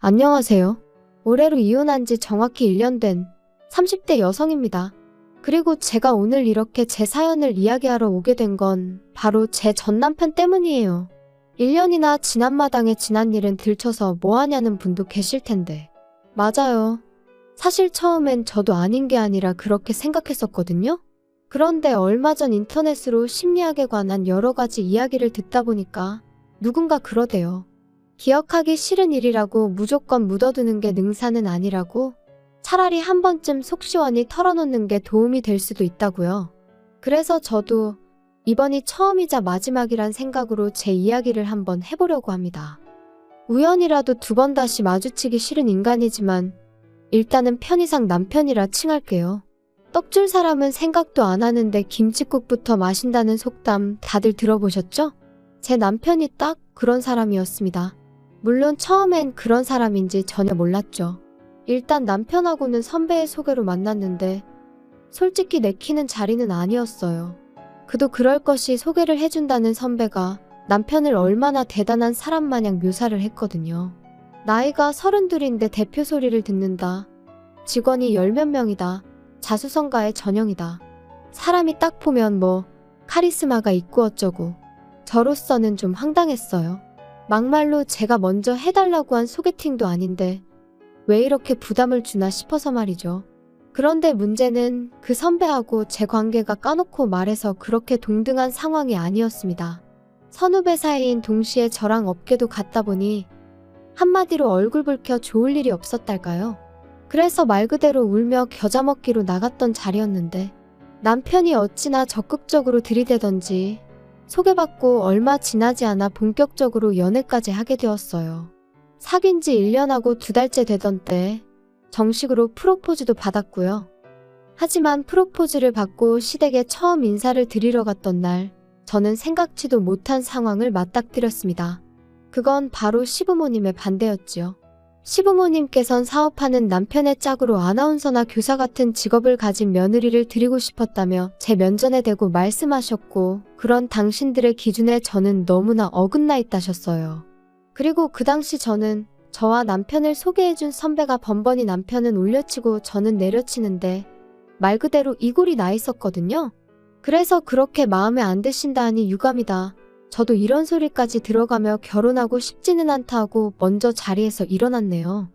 안녕하세요. 올해로 이혼한 지 정확히 1년 된 30대 여성입니다. 그리고 제가 오늘 이렇게 제 사연을 이야기하러 오게 된 건 바로 제 전 남편 때문이에요. 1년이나 지난 마당에 지난 일은 들춰서 뭐 하냐는 분도 계실 텐데. 맞아요. 사실 처음엔 저도 아닌 게 아니라 그렇게 생각했었거든요. 그런데 얼마 전 인터넷으로 심리학에 관한 여러 가지 이야기를 듣다 보니까 누군가 그러대요. 기억하기 싫은 일이라고 무조건 묻어두는 게 능사는 아니라고, 차라리 한 번쯤 속 시원히 털어놓는 게 도움이 될 수도 있다고요. 그래서 저도 이번이 처음이자 마지막이란 생각으로 제 이야기를 한번 해보려고 합니다. 우연이라도 두 번 다시 마주치기 싫은 인간이지만 일단은 편의상 남편이라 칭할게요. 떡줄 사람은 생각도 안 하는데 김칫국부터 마신다는 속담 다들 들어보셨죠? 제 남편이 딱 그런 사람이었습니다. 물론 처음엔 그런 사람인지 전혀 몰랐죠. 일단 남편하고는 선배의 소개로 만났는데 솔직히 내키는 자리는 아니었어요. 그도 그럴 것이 소개를 해준다는 선배가 남편을 얼마나 대단한 사람 마냥 묘사를 했거든요. 나이가 32인데 대표 소리를 듣는다. 직원이 10몇 명이다. 자수성가의 전형이다. 사람이 딱 보면 뭐 카리스마가 있고 어쩌고. 저로서는 좀 황당했어요. 막말로 제가 먼저 해달라고 한 소개팅도 아닌데 왜 이렇게 부담을 주나 싶어서 말이죠. 그런데 문제는 그 선배하고 제 관계가 까놓고 말해서 그렇게 동등한 상황이 아니었습니다. 선후배 사이인 동시에 저랑 업계도 같다 보니 한마디로 얼굴 붉혀 좋을 일이 없었달까요? 그래서 말 그대로 울며 겨자 먹기로 나갔던 자리였는데 남편이 어찌나 적극적으로 들이대던지 소개받고 얼마 지나지 않아 본격적으로 연애까지 하게 되었어요. 사귄 지 1년하고 2달째 되던 때 정식으로 프로포즈도 받았고요. 하지만 프로포즈를 받고 시댁에 처음 인사를 드리러 갔던 날 저는 생각지도 못한 상황을 맞닥뜨렸습니다. 그건 바로 시부모님의 반대였지요. 시부모님께선 사업하는 남편의 짝으로 아나운서나 교사 같은 직업을 가진 며느리를 드리고 싶었다며 제 면전에 대고 말씀하셨고, 그런 당신들의 기준에 저는 너무나 어긋나 있다셨어요. 그리고 그 당시 저는 저와 남편을 소개해준 선배가 번번이 남편은 올려치고 저는 내려치는데 말 그대로 이골이 나 있었거든요. 그래서 그렇게 마음에 안 드신다 하니 유감이다. 저도 이런 소리까지 들어가며 결혼하고 싶지는 않다 하고 먼저 자리에서 일어났네요.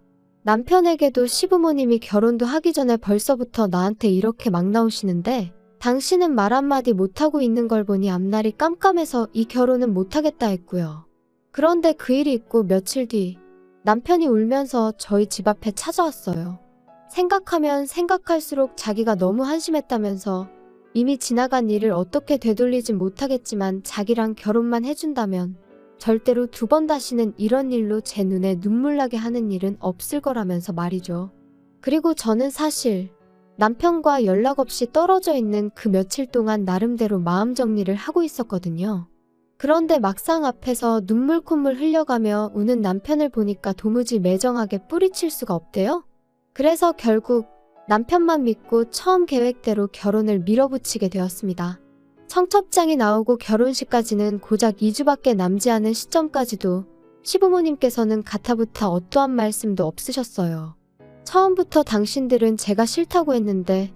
남편에게도 시부모님이 결혼도 하기 전에 벌써부터 나한테 이렇게 막 나오시는데 당신은 말 한마디 못하고 있는 걸 보니 앞날이 깜깜해서 이 결혼은 못하겠다 했고요. 그런데 그 일이 있고 며칠 뒤 남편이 울면서 저희 집 앞에 찾아왔어요. 생각하면 생각할수록 자기가 너무 한심했다면서 이미 지나간 일을 어떻게 되돌리진 못하겠지만 자기랑 결혼만 해준다면 절대로 2번 다시는 이런 일로 제 눈에 눈물 나게 하는 일은 없을 거라면서 말이죠. 그리고 저는 사실 남편과 연락 없이 떨어져 있는 그 며칠 동안 나름대로 마음 정리를 하고 있었거든요. 그런데 막상 앞에서 눈물 콧물 흘려가며 우는 남편을 보니까 도무지 매정하게 뿌리칠 수가 없대요. 그래서 결국 남편만 믿고 처음 계획대로 결혼을 밀어붙이게 되었습니다. 청첩장이 나오고 결혼식까지는 고작 2주밖에 남지 않은 시점까지도 시부모님께서는 가타부타 어떠한 말씀도 없으셨어요. 처음부터 당신들은 제가 싫다고 했는데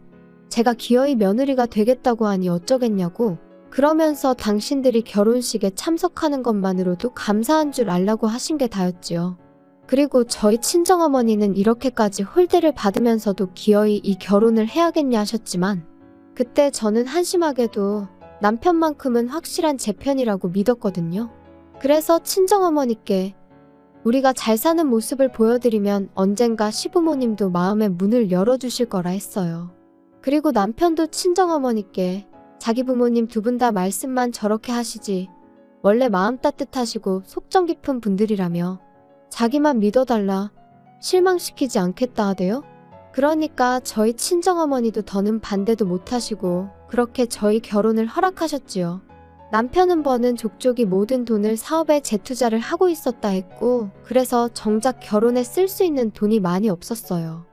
제가 기어이 며느리가 되겠다고 하니 어쩌겠냐고, 그러면서 당신들이 결혼식에 참석하는 것만으로도 감사한 줄 알라고 하신 게 다였지요. 그리고 저희 친정어머니는 이렇게까지 홀대를 받으면서도 기어이 이 결혼을 해야겠냐 하셨지만 그때 저는 한심하게도 남편만큼은 확실한 제 편이라고 믿었거든요. 그래서 친정어머니께 우리가 잘 사는 모습을 보여드리면 언젠가 시부모님도 마음의 문을 열어주실 거라 했어요. 그리고 남편도 친정어머니께 자기 부모님 2분 다 말씀만 저렇게 하시지 원래 마음 따뜻하시고 속정 깊은 분들이라며 자기만 믿어달라, 실망시키지 않겠다 하대요. 그러니까 저희 친정어머니도 더는 반대도 못하시고 그렇게 저희 결혼을 허락하셨지요. 남편은 버는 족족이 모든 돈을 사업에 재투자를 하고 있었다 했고, 그래서 정작 결혼에 쓸 수 있는 돈이 많이 없었어요.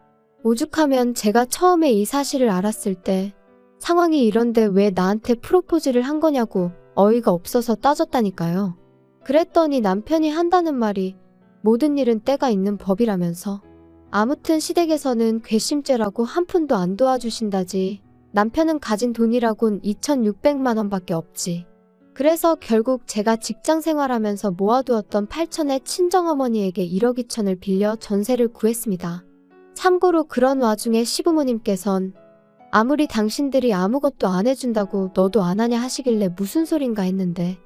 오죽하면 제가 처음에 이 사실을 알았을 때 상황이 이런데 왜 나한테 프로포즈를 한 거냐고 어이가 없어서 따졌다니까요. 그랬더니 남편이 한다는 말이 모든 일은 때가 있는 법이라면서. 아무튼 시댁에서는 괘씸죄라고 한 푼도 안 도와주신다지. 남편은 가진 돈이라곤 2,600만 원밖에 없지. 그래서 결국 제가 직장 생활하면서 모아두었던 8천에 친정어머니에게 1억 2천을 빌려 전세를 구했습니다. 참고로 그런 와중에 시부모님께선 아무리 당신들이 아무것도 안 해준다고 너도 안 하냐 하시길래 무슨 소린가 했는데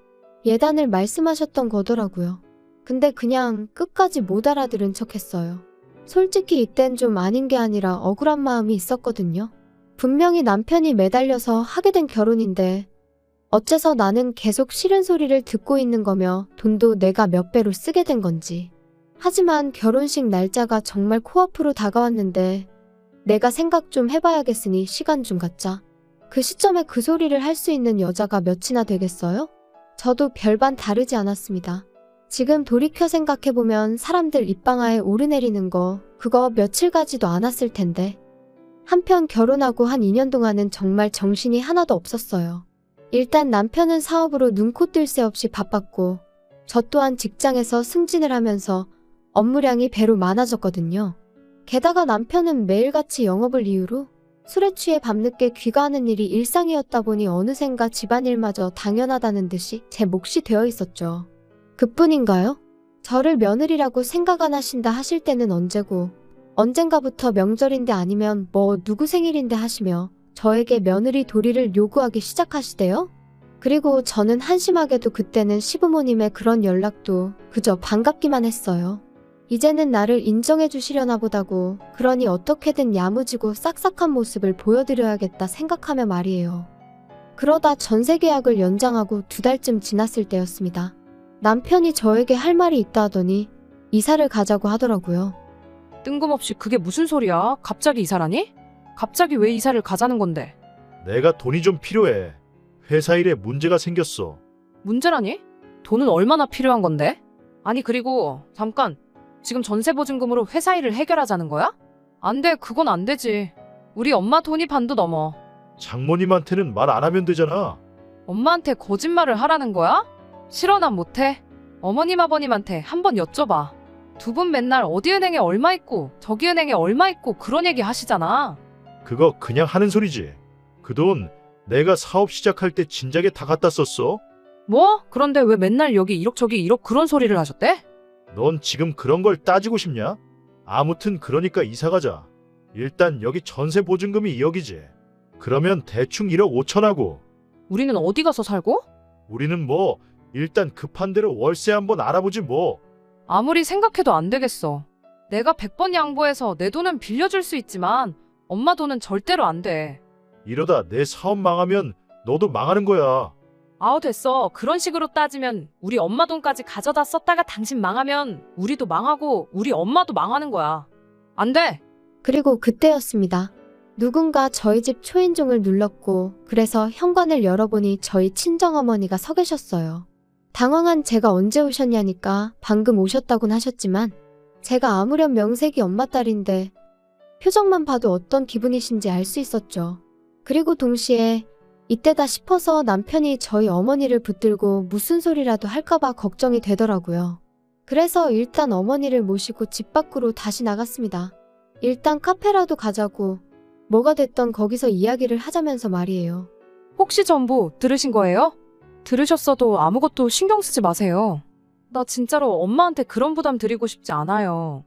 예단을 말씀하셨던 거더라고요. 근데 그냥 끝까지 못 알아들은 척 했어요. 솔직히 이땐 좀 아닌 게 아니라 억울한 마음이 있었거든요. 분명히 남편이 매달려서 하게 된 결혼인데 어째서 나는 계속 싫은 소리를 듣고 있는 거며 돈도 내가 몇 배로 쓰게 된 건지. 하지만 결혼식 날짜가 정말 코앞으로 다가왔는데 내가 생각 좀 해봐야겠으니 시간 좀 갖자. 그 시점에 그 소리를 할 수 있는 여자가 몇이나 되겠어요? 저도 별반 다르지 않았습니다. 지금 돌이켜 생각해보면 사람들 입방아에 오르내리는 거 그거 며칠 가지도 않았을 텐데. 한편 결혼하고 한 2년 동안은 정말 정신이 하나도 없었어요. 일단 남편은 사업으로 눈코 뜰 새 없이 바빴고 저 또한 직장에서 승진을 하면서 업무량이 배로 많아졌거든요. 게다가 남편은 매일같이 영업을 이유로 술에 취해 밤늦게 귀가하는 일이 일상이었다 보니 어느샌가 집안일마저 당연하다는 듯이 제 몫이 되어 있었죠. 그뿐인가요? 저를 며느리라고 생각 안 하신다 하실 때는 언제고 언젠가부터 명절인데 아니면 뭐 누구 생일인데 하시며 저에게 며느리 도리를 요구하기 시작하시대요? 그리고 저는 한심하게도 그때는 시부모님의 그런 연락도 그저 반갑기만 했어요. 이제는 나를 인정해 주시려나 보다고 그러니 어떻게든 야무지고 싹싹한 모습을 보여드려야겠다 생각하며 말이에요. 그러다 전세 계약을 연장하고 2달쯤 지났을 때였습니다. 남편이 저에게 할 말이 있다 하더니 이사를 가자고 하더라고요. 뜬금없이 그게 무슨 소리야? 갑자기 이사라니? 갑자기 왜 이사를 가자는 건데? 내가 돈이 좀 필요해. 회사 일에 문제가 생겼어. 문제라니? 돈은 얼마나 필요한 건데? 아니 그리고 잠깐, 지금 전세 보증금으로 회사 일을 해결하자는 거야? 안 돼, 그건 안 되지. 우리 엄마 돈이 반도 넘어. 장모님한테는 말 안 하면 되잖아. 엄마한테 거짓말을 하라는 거야? 싫어, 난 못해. 어머님 아버님한테 한번 여쭤봐. 두 분 맨날 어디 은행에 얼마 있고 저기 은행에 얼마 있고 그런 얘기 하시잖아. 그거 그냥 하는 소리지. 그 돈 내가 사업 시작할 때 진작에 다 갖다 썼어. 뭐? 그런데 왜 맨날 여기 1억 저기 1억 그런 소리를 하셨대? 넌 지금 그런 걸 따지고 싶냐? 아무튼 그러니까 이사 가자. 일단 여기 전세 보증금이 2억이지. 그러면 대충 1억 5천하고. 우리는 어디 가서 살고? 우리는 뭐 일단 급한 대로 월세 한번 알아보지 뭐. 아무리 생각해도 안 되겠어. 내가 100번 양보해서 내 돈은 빌려줄 수 있지만 엄마 돈은 절대로 안 돼. 이러다 내 사업 망하면 너도 망하는 거야. 아우 됐어. 그런 식으로 따지면 우리 엄마 돈까지 가져다 썼다가 당신 망하면 우리도 망하고 우리 엄마도 망하는 거야. 안 돼. 그리고 그때였습니다. 누군가 저희 집 초인종을 눌렀고 그래서 현관을 열어보니 저희 친정어머니가 서 계셨어요. 당황한 제가 언제 오셨냐니까 방금 오셨다곤 하셨지만 제가 아무렴 명색이 엄마 딸인데 표정만 봐도 어떤 기분이신지 알 수 있었죠. 그리고 동시에 이때다 싶어서 남편이 저희 어머니를 붙들고 무슨 소리라도 할까봐 걱정이 되더라고요. 그래서 일단 어머니를 모시고 집 밖으로 다시 나갔습니다. 일단 카페라도 가자고 뭐가 됐던 거기서 이야기를 하자면서 말이에요. 혹시 전부 들으신 거예요? 들으셨어도 아무것도 신경 쓰지 마세요. 나 진짜로 엄마한테 그런 부담 드리고 싶지 않아요.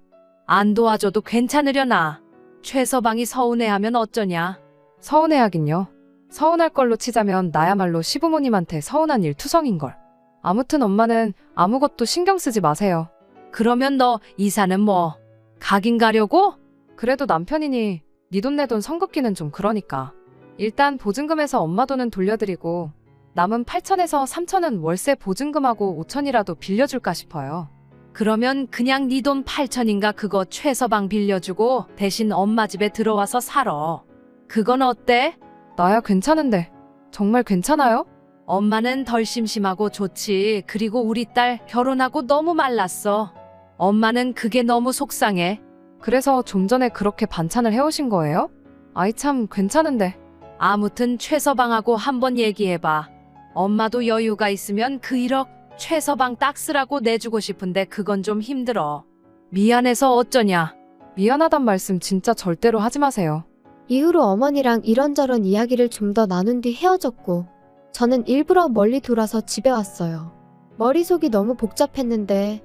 안 도와줘도 괜찮으려나. 최서방이 서운해하면 어쩌냐. 서운해하긴요. 서운할 걸로 치자면 나야말로 시부모님한테 서운한 일 투성인걸. 아무튼 엄마는 아무것도 신경 쓰지 마세요. 그러면 너 이사는 뭐? 가긴 가려고? 그래도 남편이니 네 돈 내 돈 성급기는 좀 그러니까. 일단 보증금에서 엄마 돈은 돌려드리고 남은 8천에서 3천은 월세 보증금하고 5천이라도 빌려줄까 싶어요. 그러면 그냥 네 돈 8천인가 그거 최서방 빌려주고 대신 엄마 집에 들어와서 살아. 그건 어때? 나야 괜찮은데. 정말 괜찮아요? 엄마는 덜 심심하고 좋지. 그리고 우리 딸 결혼하고 너무 말랐어. 엄마는 그게 너무 속상해. 그래서 좀 전에 그렇게 반찬을 해오신 거예요? 아이 참 괜찮은데. 아무튼 최서방하고 한번 얘기해봐. 엄마도 여유가 있으면 그 1억 최서방 딱 쓰라고 내주고 싶은데 그건 좀 힘들어. 미안해서 어쩌냐. 미안하단 말씀 진짜 절대로 하지 마세요. 이후로 어머니랑 이런저런 이야기를 좀 더 나눈 뒤 헤어졌고 저는 일부러 멀리 돌아서 집에 왔어요. 머릿속이 너무 복잡했는데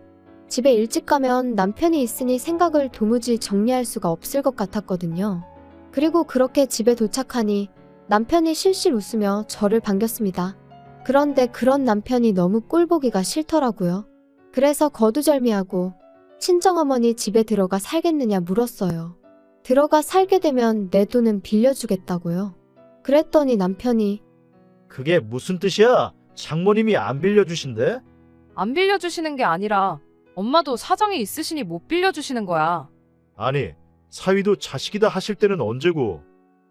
집에 일찍 가면 남편이 있으니 생각을 도무지 정리할 수가 없을 것 같았거든요. 그리고 그렇게 집에 도착하니 남편이 실실 웃으며 저를 반겼습니다. 그런데 그런 남편이 너무 꼴보기가 싫더라고요. 그래서 거두절미하고 친정어머니 집에 들어가 살겠느냐 물었어요. 들어가 살게 되면 내 돈은 빌려주겠다고요. 그랬더니 남편이 그게 무슨 뜻이야? 장모님이 안 빌려주신대? 안 빌려주시는 게 아니라 엄마도 사정이 있으시니 못 빌려주시는 거야. 아니, 사위도 자식이다 하실 때는 언제고?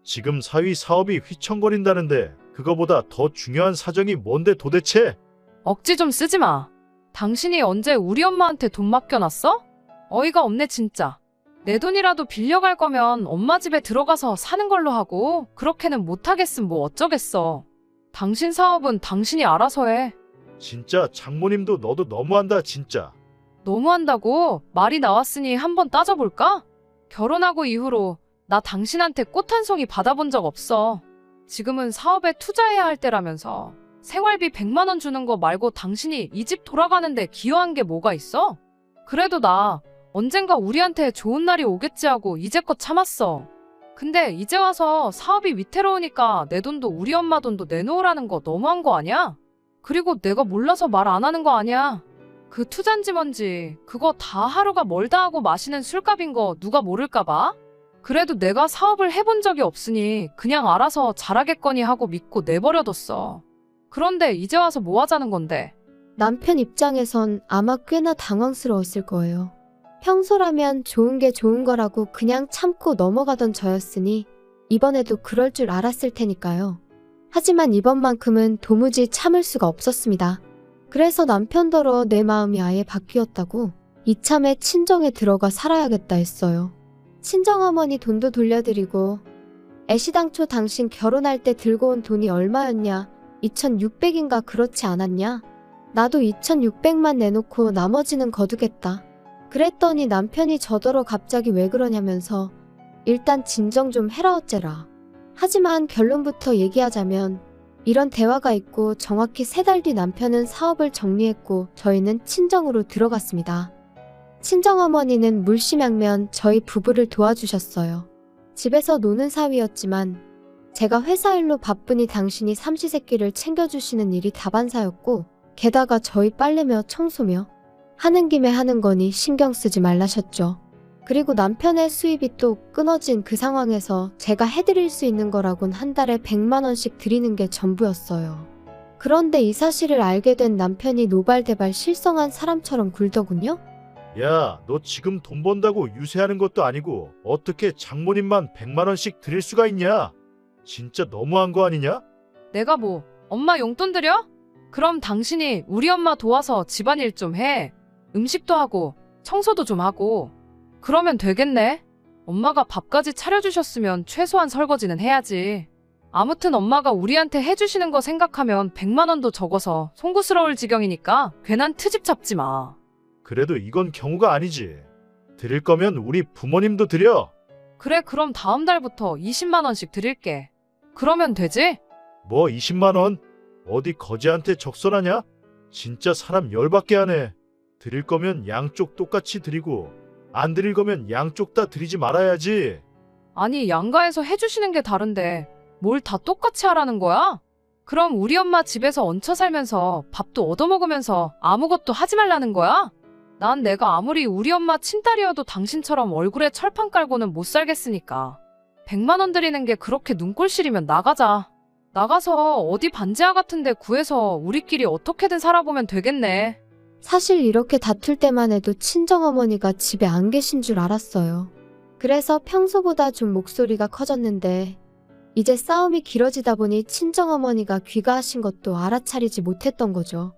지금 사위 사업이 휘청거린다는데 그거보다 더 중요한 사정이 뭔데 도대체? 억지 좀 쓰지 마. 당신이 언제 우리 엄마한테 돈 맡겨놨어? 어이가 없네 진짜. 내 돈이라도 빌려갈 거면 엄마 집에 들어가서 사는 걸로 하고 그렇게는 못하겠음 뭐 어쩌겠어. 당신 사업은 당신이 알아서 해. 진짜 장모님도 너도 너무한다 진짜. 너무한다고? 말이 나왔으니 한번 따져볼까? 결혼하고 이후로 나 당신한테 꽃 한 송이 받아본 적 없어. 지금은 사업에 투자해야 할 때라면서 생활비 100만 원 주는 거 말고 당신이 이 집 돌아가는데 기여한 게 뭐가 있어? 그래도 나 언젠가 우리한테 좋은 날이 오겠지 하고 이제껏 참았어. 근데 이제 와서 사업이 위태로우니까 내 돈도 우리 엄마 돈도 내놓으라는 거 너무한 거 아니야? 그리고 내가 몰라서 말 안 하는 거 아니야? 그 투잔지 뭔지 그거 다 하루가 멀다 하고 마시는 술값인 거 누가 모를까 봐? 그래도 내가 사업을 해본 적이 없으니 그냥 알아서 잘하겠거니 하고 믿고 내버려뒀어. 그런데 이제 와서 뭐 하자는 건데? 남편 입장에선 아마 꽤나 당황스러웠을 거예요. 평소라면 좋은 게 좋은 거라고 그냥 참고 넘어가던 저였으니 이번에도 그럴 줄 알았을 테니까요. 하지만 이번만큼은 도무지 참을 수가 없었습니다. 그래서 남편더러 내 마음이 아예 바뀌었다고 이참에 친정에 들어가 살아야겠다 했어요. 친정어머니 돈도 돌려드리고 애시당초 당신 결혼할 때 들고 온 돈이 얼마였냐? 2,600인가 그렇지 않았냐? 나도 2,600만 내놓고 나머지는 거두겠다. 그랬더니 남편이 저더러 갑자기 왜 그러냐면서 일단 진정 좀 해라 어째라. 하지만 결론부터 얘기하자면 이런 대화가 있고 정확히 3달 뒤 남편은 사업을 정리했고 저희는 친정으로 들어갔습니다. 친정어머니는 물심양면 저희 부부를 도와주셨어요. 집에서 노는 사위였지만 제가 회사 일로 바쁘니 당신이 삼시세끼를 챙겨주시는 일이 다반사였고 게다가 저희 빨래며 청소며 하는 김에 하는 거니 신경 쓰지 말라셨죠. 그리고 남편의 수입이 또 끊어진 그 상황에서 제가 해드릴 수 있는 거라곤 한 달에 100만 원씩 드리는 게 전부였어요. 그런데 이 사실을 알게 된 남편이 노발대발 실성한 사람처럼 굴더군요. 야, 너 지금 돈 번다고 유세하는 것도 아니고 어떻게 장모님만 100만 원씩 드릴 수가 있냐? 진짜 너무한 거 아니냐? 내가 뭐 엄마 용돈 드려? 그럼 당신이 우리 엄마 도와서 집안일 좀 해. 음식도 하고 청소도 좀 하고 그러면 되겠네. 엄마가 밥까지 차려주셨으면 최소한 설거지는 해야지. 아무튼 엄마가 우리한테 해주시는 거 생각하면 100만 원도 적어서 송구스러울 지경이니까 괜한 트집 잡지 마. 그래도 이건 경우가 아니지. 드릴 거면 우리 부모님도 드려. 그래 그럼 다음 달부터 20만 원씩 드릴게. 그러면 되지? 뭐 20만 원? 어디 거지한테 적설하냐? 진짜 사람 열받게 하네. 드릴 거면 양쪽 똑같이 드리고 안 드릴 거면 양쪽 다 드리지 말아야지. 아니 양가에서 해주시는 게 다른데 뭘 다 똑같이 하라는 거야? 그럼 우리 엄마 집에서 얹혀 살면서 밥도 얻어먹으면서 아무것도 하지 말라는 거야? 난 내가 아무리 우리 엄마 친딸이어도 당신처럼 얼굴에 철판 깔고는 못 살겠으니까 100만 원 드리는 게 그렇게 눈꼴실이면 나가자. 나가서 어디 반지하 같은 데 구해서 우리끼리 어떻게든 살아보면 되겠네. 사실 이렇게 다툴 때만 해도 친정어머니가 집에 안 계신 줄 알았어요. 그래서 평소보다 좀 목소리가 커졌는데 이제 싸움이 길어지다 보니 친정어머니가 귀가하신 것도 알아차리지 못했던 거죠.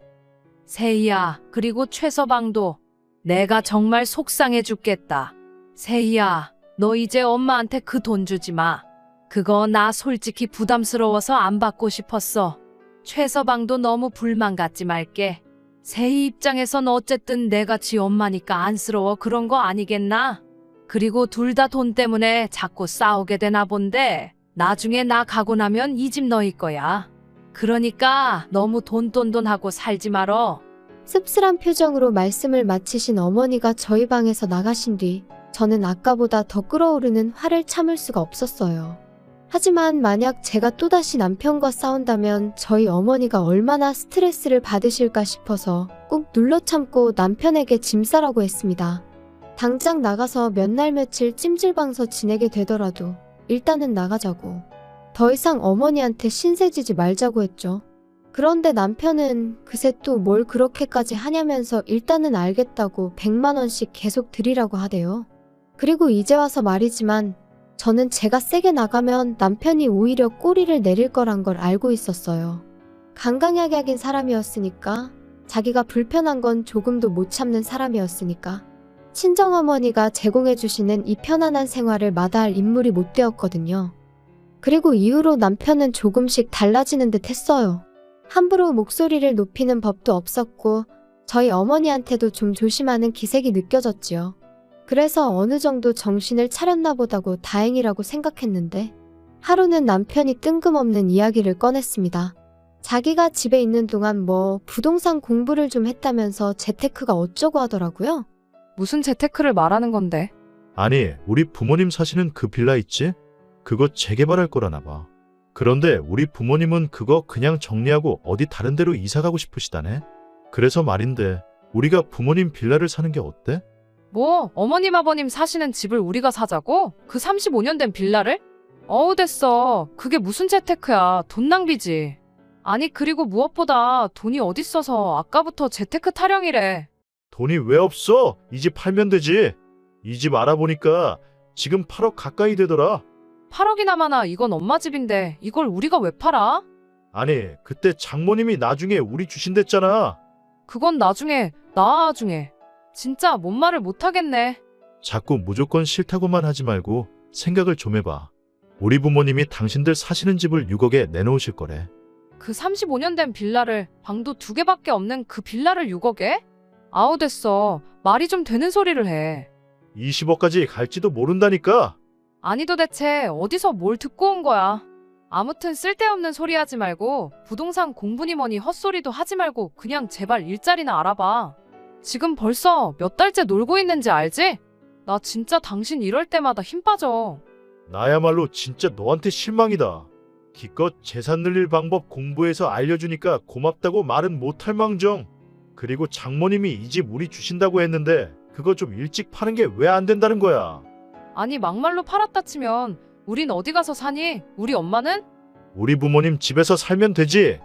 세희야, 그리고 최서방도 내가 정말 속상해 죽겠다. 세희야, 너 이제 엄마한테 그 돈 주지 마. 그거 나 솔직히 부담스러워서 안 받고 싶었어. 최서방도 너무 불만 갖지 말게. 세희 입장에선 어쨌든 내가 지 엄마니까 안쓰러워 그런 거 아니겠나? 그리고 둘 다 돈 때문에 자꾸 싸우게 되나 본데 나중에 나 가고 나면 이 집 너희 거야. 그러니까 너무 돈돈돈하고 살지 말어. 씁쓸한 표정으로 말씀을 마치신 어머니가 저희 방에서 나가신 뒤 저는 아까보다 더 끓어오르는 화를 참을 수가 없었어요. 하지만 만약 제가 또다시 남편과 싸운다면 저희 어머니가 얼마나 스트레스를 받으실까 싶어서 꾹 눌러 참고 남편에게 짐 싸라고 했습니다. 당장 나가서 몇 날 며칠 찜질방서 지내게 되더라도 일단은 나가자고. 더 이상 어머니한테 신세지지 말자고 했죠. 그런데 남편은 그새 또 뭘 그렇게까지 하냐면서 일단은 알겠다고 100만 원씩 계속 드리라고 하대요. 그리고 이제 와서 말이지만 저는 제가 세게 나가면 남편이 오히려 꼬리를 내릴 거란 걸 알고 있었어요. 강강약약인 사람이었으니까, 자기가 불편한 건 조금도 못 참는 사람이었으니까, 친정어머니가 제공해주시는 이 편안한 생활을 마다할 인물이 못 되었거든요. 그리고 이후로 남편은 조금씩 달라지는 듯 했어요. 함부로 목소리를 높이는 법도 없었고 저희 어머니한테도 좀 조심하는 기색이 느껴졌지요. 그래서 어느 정도 정신을 차렸나 보다고 다행이라고 생각했는데 하루는 남편이 뜬금없는 이야기를 꺼냈습니다. 자기가 집에 있는 동안 부동산 공부를 좀 했다면서 재테크가 어쩌고 하더라고요. 무슨 재테크를 말하는 건데? 아니, 우리 부모님 사시는 그 빌라 있지? 그거 재개발할 거라나 봐. 그런데 우리 부모님은 그거 그냥 정리하고 어디 다른 데로 이사 가고 싶으시다네. 그래서 말인데 우리가 부모님 빌라를 사는 게 어때? 뭐 어머님 아버님 사시는 집을 우리가 사자고? 그 35년 된 빌라를? 어우 됐어. 그게 무슨 재테크야. 돈 낭비지. 아니 그리고 무엇보다 돈이 어딨어서 아까부터 재테크 타령이래. 돈이 왜 없어? 이 집 팔면 되지. 이 집 알아보니까 지금 8억 가까이 되더라. 8억이나 많아. 이건 엄마 집인데 이걸 우리가 왜 팔아? 아니, 그때 장모님이 나중에 우리 주신댔잖아. 그건 나중에 진짜 뭔 말을 못하겠네. 자꾸 무조건 싫다고만 하지 말고 생각을 좀 해봐. 우리 부모님이 당신들 사시는 집을 6억에 내놓으실 거래. 그 35년 된 빌라를 방도 2개밖에 없는 그 빌라를 6억에? 아우 됐어. 말이 좀 되는 소리를 해. 20억까지 갈지도 모른다니까. 아니 도대체 어디서 뭘 듣고 온 거야. 아무튼 쓸데없는 소리 하지 말고 부동산 공부니 뭐니 헛소리도 하지 말고 그냥 제발 일자리나 알아봐. 지금 벌써 몇 달째 놀고 있는지 알지? 나 진짜 당신 이럴 때마다 힘 빠져. 나야말로 진짜 너한테 실망이다. 기껏 재산 늘릴 방법 공부해서 알려주니까 고맙다고 말은 못할 망정. 그리고 장모님이 이 집 우리 주신다고 했는데 그거 좀 일찍 파는 게 왜 안 된다는 거야. 아니 막말로 팔았다 치면 우린 어디 가서 사니? 우리 엄마는? 우리 부모님 집에서 살면 되지.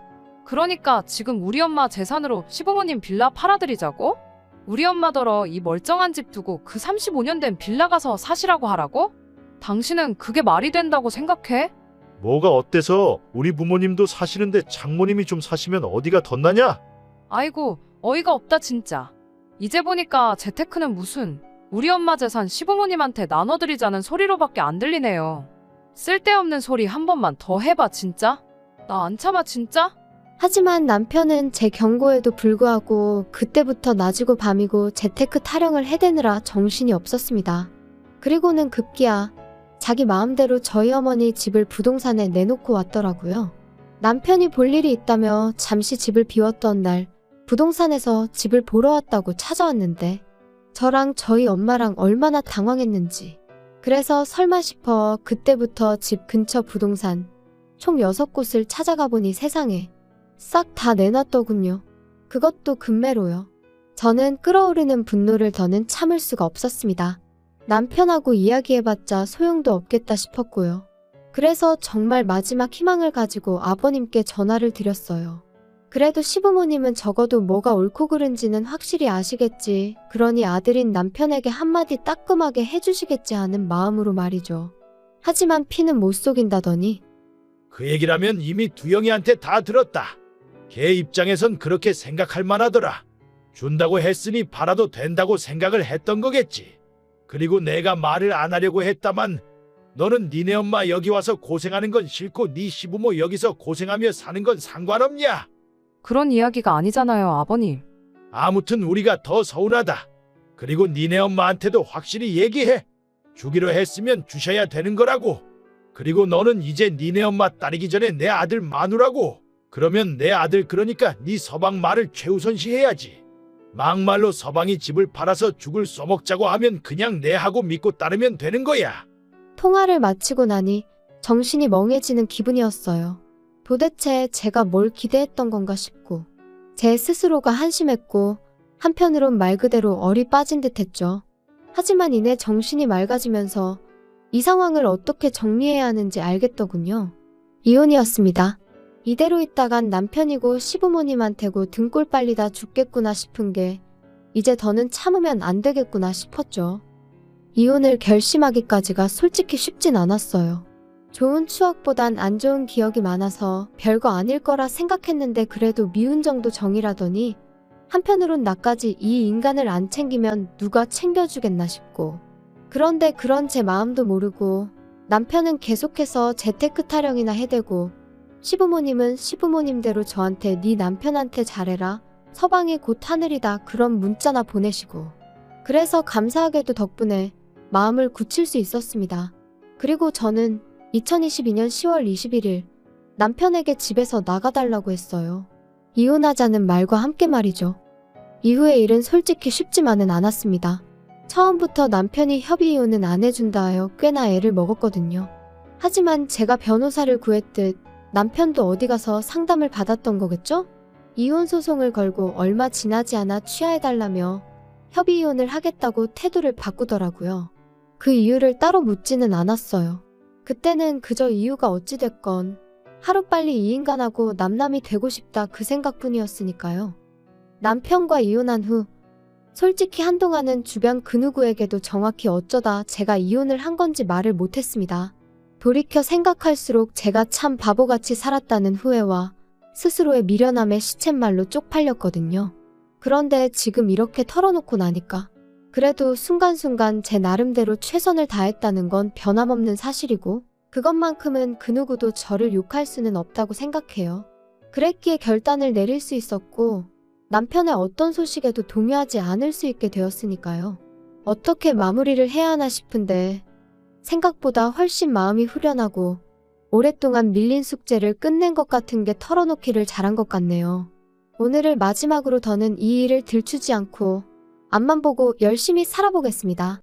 그러니까 지금 우리 엄마 재산으로 시부모님 빌라 팔아드리자고? 우리 엄마더러 이 멀쩡한 집 두고 그 35년 된 빌라 가서 사시라고 하라고? 당신은 그게 말이 된다고 생각해? 뭐가 어때서 우리 부모님도 사시는데 장모님이 좀 사시면 어디가 덧나냐? 아이고 어이가 없다 진짜. 이제 보니까 재테크는 무슨 우리 엄마 재산 시부모님한테 나눠드리자는 소리로밖에 안 들리네요. 쓸데없는 소리 한 번만 더 해봐 진짜. 나 안 참아 진짜. 하지만 남편은 제 경고에도 불구하고 그때부터 낮이고 밤이고 재테크 타령을 해대느라 정신이 없었습니다. 그리고는 급기야 자기 마음대로 저희 어머니 집을 부동산에 내놓고 왔더라고요. 남편이 볼 일이 있다며 잠시 집을 비웠던 날 부동산에서 집을 보러 왔다고 찾아왔는데 저랑 저희 엄마랑 얼마나 당황했는지. 그래서 설마 싶어 그때부터 집 근처 부동산 총 6곳을 찾아가 보니 세상에 싹 다 내놨더군요. 그것도 금매로요. 저는 끓어오르는 분노를 더는 참을 수가 없었습니다. 남편하고 이야기해봤자 소용도 없겠다 싶었고요. 그래서 정말 마지막 희망을 가지고 아버님께 전화를 드렸어요. 그래도 시부모님은 적어도 뭐가 옳고 그른지는 확실히 아시겠지. 그러니 아들인 남편에게 한마디 따끔하게 해주시겠지 하는 마음으로 말이죠. 하지만 피는 못 속인다더니 그 얘기라면 이미 두영이한테 다 들었다. 걔 입장에선 그렇게 생각할 만하더라. 준다고 했으니 팔아도 된다고 생각을 했던 거겠지. 그리고 내가 말을 안 하려고 했다만 너는 니네 엄마 여기 와서 고생하는 건 싫고 네 시부모 여기서 고생하며 사는 건 상관없냐? 그런 이야기가 아니잖아요 아버님. 아무튼 우리가 더 서운하다. 그리고 니네 엄마한테도 확실히 얘기해. 주기로 했으면 주셔야 되는 거라고. 그리고 너는 이제 니네 엄마 따르기 전에 내 아들 마누라고. 그러면 내 아들 그러니까 네 서방 말을 최우선시해야지. 막말로 서방이 집을 팔아서 죽을 써먹자고 하면 그냥 내 하고 믿고 따르면 되는 거야. 통화를 마치고 나니 정신이 멍해지는 기분이었어요. 도대체 제가 뭘 기대했던 건가 싶고 제 스스로가 한심했고 한편으론 말 그대로 얼이 빠진 듯했죠. 하지만 이내 정신이 맑아지면서 이 상황을 어떻게 정리해야 하는지 알겠더군요. 이혼이었습니다. 이대로 있다간 남편이고 시부모님한테고 등골 빨리다 죽겠구나 싶은 게 이제 더는 참으면 안 되겠구나 싶었죠. 이혼을 결심하기까지가 솔직히 쉽진 않았어요. 좋은 추억보단 안 좋은 기억이 많아서 별거 아닐 거라 생각했는데 그래도 미운 정도 정이라더니 한편으론 나까지 이 인간을 안 챙기면 누가 챙겨주겠나 싶고 그런데 그런 제 마음도 모르고 남편은 계속해서 재테크 타령이나 해대고 시부모님은 시부모님대로 저한테 네 남편한테 잘해라 서방이 곧 하늘이다 그런 문자나 보내시고 그래서 감사하게도 덕분에 마음을 굳힐 수 있었습니다. 그리고 저는 2022년 10월 21일 남편에게 집에서 나가달라고 했어요. 이혼하자는 말과 함께 말이죠. 이후의 일은 솔직히 쉽지만은 않았습니다. 처음부터 남편이 협의 이혼은 안 해준다 하여 꽤나 애를 먹었거든요. 하지만 제가 변호사를 구했듯 남편도 어디 가서 상담을 받았던 거겠죠? 이혼 소송을 걸고 얼마 지나지 않아 취하해달라며 협의 이혼을 하겠다고 태도를 바꾸더라고요. 그 이유를 따로 묻지는 않았어요. 그때는 그저 이유가 어찌됐건 하루빨리 이 인간하고 남남이 되고 싶다 그 생각뿐이었으니까요. 남편과 이혼한 후 솔직히 한동안은 주변 그 누구에게도 정확히 어쩌다 제가 이혼을 한 건지 말을 못했습니다. 돌이켜 생각할수록 제가 참 바보같이 살았다는 후회와 스스로의 미련함에 시쳇말로 쪽팔렸거든요. 그런데 지금 이렇게 털어놓고 나니까 그래도 순간순간 제 나름대로 최선을 다했다는 건 변함없는 사실이고 그것만큼은 그 누구도 저를 욕할 수는 없다고 생각해요. 그랬기에 결단을 내릴 수 있었고 남편의 어떤 소식에도 동요하지 않을 수 있게 되었으니까요. 어떻게 마무리를 해야 하나 싶은데 생각보다 훨씬 마음이 후련하고 오랫동안 밀린 숙제를 끝낸 것 같은 게 털어놓기를 잘한 것 같네요. 오늘을 마지막으로 더는 이 일을 들추지 않고 앞만 보고 열심히 살아보겠습니다.